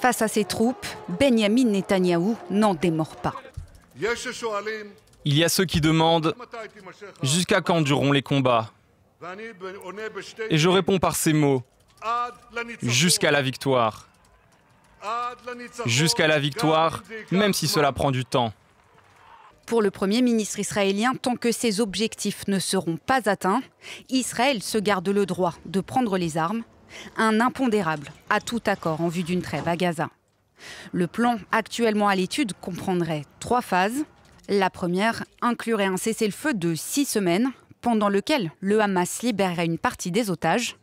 Face à ses troupes, Benyamin Netanyahou n'en démord pas. Il y a ceux qui demandent « Jusqu'à quand dureront les combats ?» Et je réponds par ces mots « Jusqu'à la victoire. Jusqu'à la victoire, même si cela prend du temps. » Pour le Premier ministre israélien, tant que ces objectifs ne seront pas atteints, Israël se garde le droit de prendre les armes, un impondérable à tout accord en vue d'une trêve à Gaza. Le plan actuellement à l'étude comprendrait 3 phases. La première inclurait un cessez-le-feu de 6 semaines, pendant lequel le Hamas libérerait une partie des otages,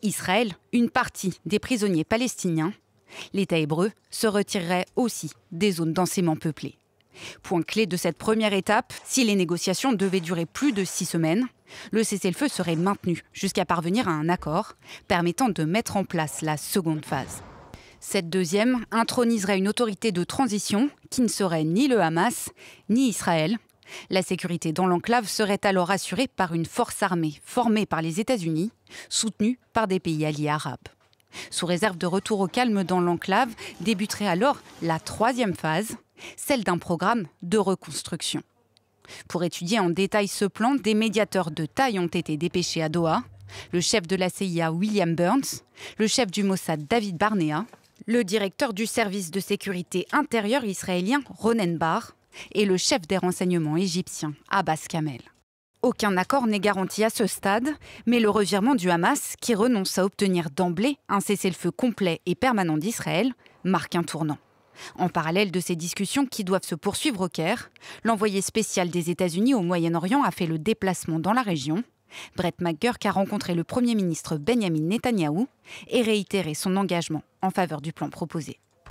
Israël une partie des prisonniers palestiniens. L'État hébreu se retirerait aussi des zones densément peuplées. Point clé de cette première étape, si les négociations devaient durer plus de 6 semaines, le cessez-le-feu serait maintenu jusqu'à parvenir à un accord permettant de mettre en place la seconde phase. Cette deuxième introniserait une autorité de transition qui ne serait ni le Hamas ni Israël. La sécurité dans l'enclave serait alors assurée par une force armée formée par les États-Unis, soutenue par des pays alliés arabes. Sous réserve de retour au calme dans l'enclave, débuterait alors la troisième phase, celle d'un programme de reconstruction. Pour étudier en détail ce plan, des médiateurs de taille ont été dépêchés à Doha. Le chef de la CIA, William Burns, le chef du Mossad, David Barnea, le directeur du service de sécurité intérieure israélien, Ronen Bar, et le chef des renseignements égyptiens, Abbas Kamel. Aucun accord n'est garanti à ce stade, mais le revirement du Hamas, qui renonce à obtenir d'emblée un cessez-le-feu complet et permanent d'Israël, marque un tournant. En parallèle de ces discussions qui doivent se poursuivre au Caire, l'envoyé spécial des États-Unis au Moyen-Orient a fait le déplacement dans la région. Brett McGurk a rencontré le Premier ministre Benyamin Netanyahou et réitéré son engagement en faveur du plan proposé.